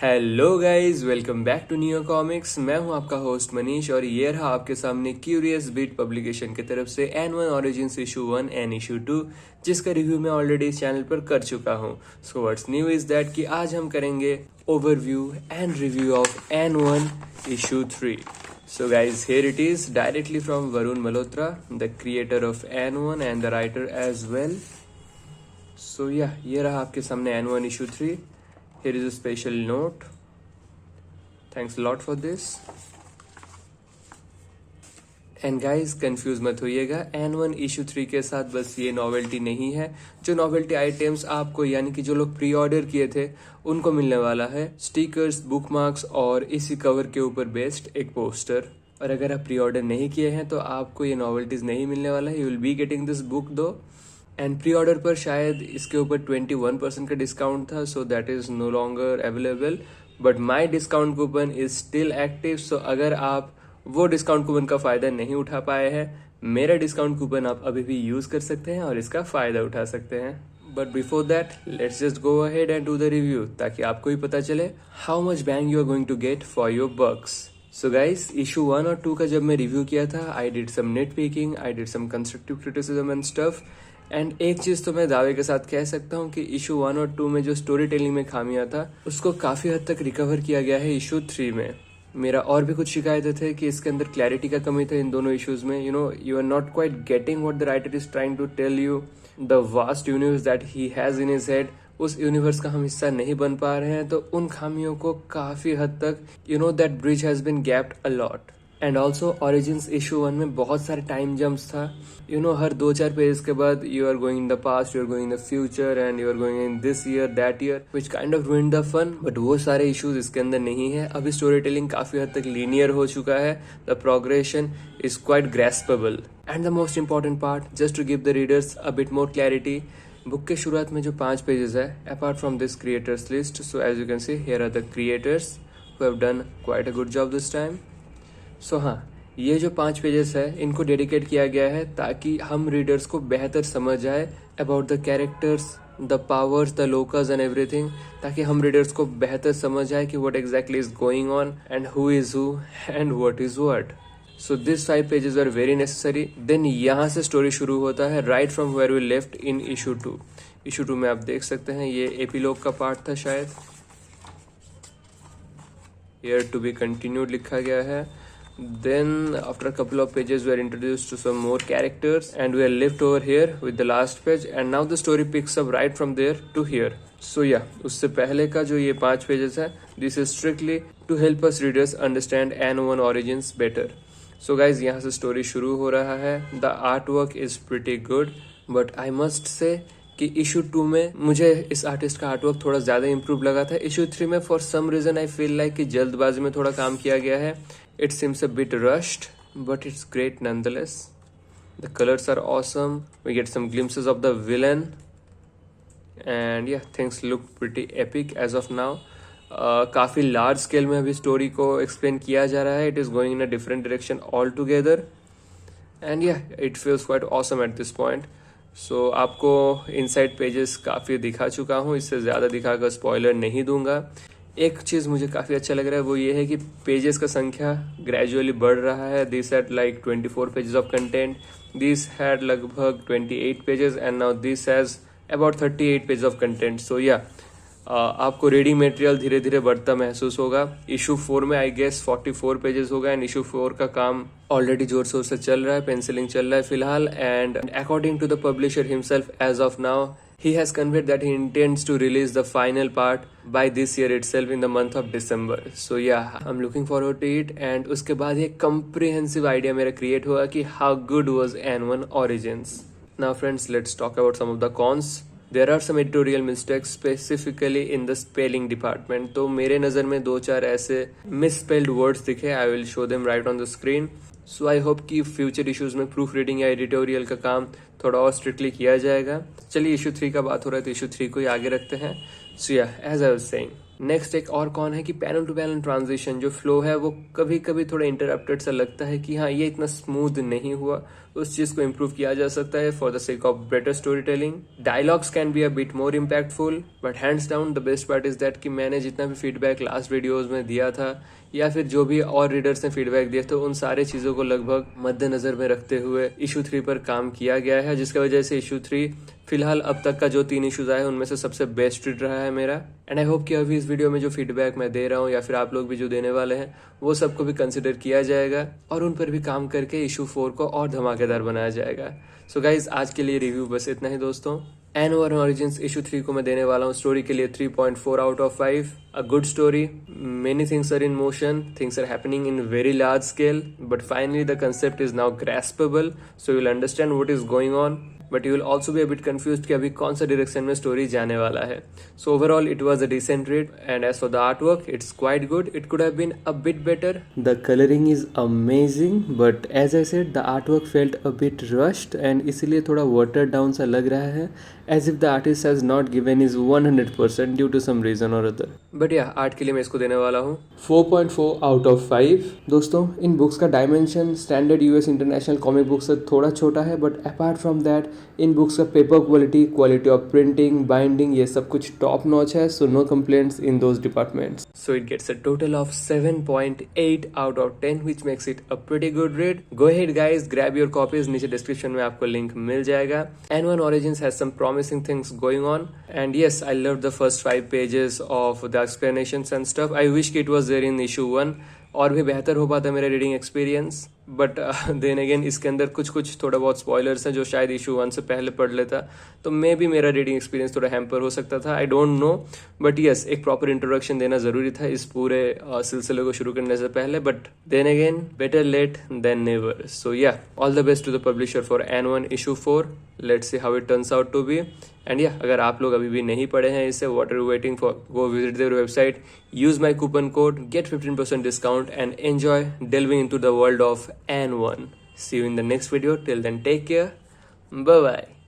Hello guys, welcome back to new comics. मैं हूं आपका होस्ट मनीष और ये रहा आपके सामने क्यूरियस बीट पब्लिकेशन की तरफ से N1 Origins issue 1 and issue 2, जिसका रिव्यू मैं ऑलरेडी इस चैनल पर कर चुका हूं। So what's new is that कि आज हम करेंगे overview and review of N1 issue 3। So guys, here it is directly from Varun Malhotra, the creator of N1 and the writer as well. So yeah, ये रहा आपके सामने N1 issue 3. Here is a special note. Thanks a lot for this. And guys confuse मत होइएगा, N1 issue 3 के साथ बस ये novelty नहीं है। जो नॉवेल्टी आइटम्स आपको यानी कि जो लोग प्री ऑर्डर किए थे उनको मिलने वाला है स्टिकर्स, बुकमार्क्स और इसी कवर के ऊपर बेस्ड एक पोस्टर। और अगर आप प्री ऑर्डर नहीं किए हैं तो आपको ये नॉवेल्टीज नहीं मिलने वाला है। You will be getting this book too. And pre order पर शायद इसके ऊपर 21% का डिस्काउंट था, so that is no longer available, but my discount coupon is still active. So अगर आप वो डिस्काउंट कूपन का फायदा नहीं उठा पाए हैं, मेरा डिस्काउंट कूपन आप अभी भी यूज कर सकते हैं और इसका फायदा उठा सकते हैं। But before that let's just go ahead and do the review, ताकि आपको भी पता चले how much bang you are going to get for your bucks. So guys, issue 1 और 2 का जब मैं रिव्यू किया था, I did some nitpicking, I did some constructive criticism and stuff. And एक चीज तो मैं दावे के साथ कह सकता हूँ कि इशू 1 और 2 में जो स्टोरी टेलिंग में खामियां था उसको काफी हद तक रिकवर किया गया है इशू 3 में। मेरा और भी कुछ शिकायतें थे कि इसके अंदर क्लैरिटी का कमी था इन दोनों इश्यूज में। You are not quite getting what the writer is trying to tell you. The vast universe that he has in his head, उस यूनिवर्स का हम हिस्सा नहीं बन पा रहे हैं। तो उन खामियों को काफी हद तक that bridge has been gapped a lot. And also origins issue 1 में बहुत सारे टाइम जम्प्स था। हर 2-4 पेज के बाद you are going in the past, you are going in the future and you are going in this year that year, which kind of ruined the fun. But वो सारे issues इसके अंदर नहीं है। अभी स्टोरी टेलिंग काफी हद तक लीनियर हो चुका है। The progression is quite graspable. And the most important part, just to give the readers a bit more clarity, book के शुरुआत में जो 5 पेजेस है, apart from this creators list, so as you can see here are the creators who have done quite a good job this time. So हाँ, ये जो 5 pages है इनको डेडिकेट किया गया है ताकि हम रीडर्स को बेहतर समझ आए about the characters, the powers, the locus and everything, ताकि हम रीडर्स को बेहतर समझ आए कि what exactly is going on and who is who and what is what. So this 5 pages are very necessary. Then यहाँ से स्टोरी शुरू होता है right from where we left in issue 2। Issue 2 में आप देख सकते हैं ये एपिलॉग का पार्ट था शायद। हियर टू बी कंटिन्यूड लिखा गया है। Then after a couple of pages we are introduced to some more characters and we are left over here with the last page, and now the story picks up right from there to here. So yeah, उससे पहले का जो ये 5 pages है, this is strictly to help us readers understand N1 Origins better. So guys, यहाँ से story शुरू हो रहा है। The artwork is pretty good, but I must say कि इशू 2 में मुझे इस आर्टिस्ट का आर्टवर्क थोड़ा ज्यादा इंप्रूव लगा था। इशू 3 में for some reason I feel like कि जल्दबाजी में थोड़ा काम किया गया है। It seems a bit rushed, but it's great nonetheless. The colours are awesome, we get some glimpses of the villain and yeah things look pretty epic as of now. काफी large scale में अभी story को explain किया जा रहा है। It is going in a different direction altogether and या it feels quite awesome at this point. So आपको इनसाइड पेजेस काफ़ी दिखा चुका हूँ, इससे ज़्यादा दिखाकर स्पॉइलर नहीं दूंगा। एक चीज़ मुझे काफ़ी अच्छा लग रहा है, वो ये है कि पेजेस का संख्या ग्रेजुअली बढ़ रहा है। This had like 24 pages of content, this had लगभग 28 pages and now this has about 38 pages of content. So yeah आपको रीडिंग मटेरियल धीरे धीरे बढ़ता महसूस होगा। इशू 4 में आई गेस 44 पेजेस होगा एंड इशू 4 का काम ऑलरेडी जोर शोर से चल रहा है, पेंसिलिंग चल रहा है फिलहाल। And according to the publisher himself as of now, he has conveyed that he intends to release the final part by this year itself in the month of December. So yeah, I'm looking forward to it. And उसके बाद एक comprehensive idea मेरा create हुआ कि how good was N1 Origins. Now friends, let's talk about some of the cons. There are some editorial mistakes specifically in the spelling department. तो मेरे नज़र में 2-4 ऐसे misspelled words दिखे। I will show them right on the screen. So I hope कि future issues में proof reading या editorial का काम थोड़ा और स्ट्रिक्टली किया जाएगा। चलिए इशू 3 का बात हो रहा है तो इशू 3 को ही आगे रखते हैं। So yeah, as I was saying, next एक और कौन है कि पैनल टू पैनल ट्रांजिशन जो फ्लो है वो कभी कभी थोड़ा इंटरप्टेड सा लगता है कि हाँ ये इतना स्मूथ नहीं हुआ, उस चीज को इम्प्रूव किया जा सकता है for the sake of better story telling. Dialogues can be a bit more impactful, but hands down the best part is that कि मैंने जितना भी फीडबैक लास्ट वीडियोज में दिया था या फिर जो भी और रीडर्स ने फीडबैक दिया तो उन सारे चीजों को लगभग मद्देनजर में रखते हुए इशू 3 पर काम किया गया है, जिसकी वजह से इशू 3 फिलहाल अब तक का जो 3 इश्यूज आए उनमें से सबसे बेस्ट रीड रहा है मेरा। एंड आई होप कि अभी इस वीडियो में जो फीडबैक मैं दे रहा हूँ या फिर आप लोग भी जो देने वाले हैं वो सबको भी कंसिडर किया जाएगा और उन पर भी काम करके इशू 4 को और धमाकेदार बनाया जाएगा। सो गाइज आज के लिए रिव्यू बस इतना ही दोस्तों। N1 Origins इशू 3 को मैं देने वाला हूँ स्टोरी के लिए 3.4 out of 5। A good story, many things are in motion, things are happening in very large scale, but finally the concept is now graspable, so you will understand what is going on, but you will also be a bit confused कि अभी कौन सा direction में story जाने वाला है। So overall it was a decent read and as for the art work it's quite good, it could have been a bit better. The colouring is amazing but as I said the art work felt a bit rushed and इसीलिए थोड़ा water down सा लग रहा है, as if the artist has not given his 100% due to some reason or other. But yeah, art के लिए मैं इसको देने वाला हूँ 4.4 आउट ऑफ 5। दोस्तों इन बुक्स का dimension standard US international comic book से थोड़ा छोटा है, बट अपार्ट फ्रॉम दैट इन बुक्स का paper quality of printing, binding ये सब कुछ टॉप नॉच है, so no complaints in those departments. So it gets a total of 7.8 out of 10 which makes it a pretty good read. Go ahead guys, grab your copies, नीचे description में आपको link मिल जाएगा। N1 Origins has some promising things going on, and yes, I loved the first 5 pages of the explanations and stuff. I wish it was there in issue 1 और भी बेहतर हो पाता मेरा reading experience, but then again इसके अंदर कुछ थोड़ा बहुत स्पॉयलर्स हैं जो शायद इशू 1 से पहले पढ़ लेता तो मे बी मेरा रीडिंग एक्सपीरियंस थोड़ा हैम्पर हो सकता था, I don't know. But yes, एक प्रॉपर इंट्रोडक्शन देना जरूरी था इस पूरे सिलसिले को शुरू करने से पहले, but then again better late than never. So yeah, all the best to the publisher for N1 issue 4। Let's see how it turns out to be. And yeah, अगर आप लोग अभी भी नहीं पढ़े हैं इसे, what are you waiting for, go visit their website, use my coupon code, get 15% discount and enjoy delving into the world of N1. See you in the next video. Till then, take care. Bye bye.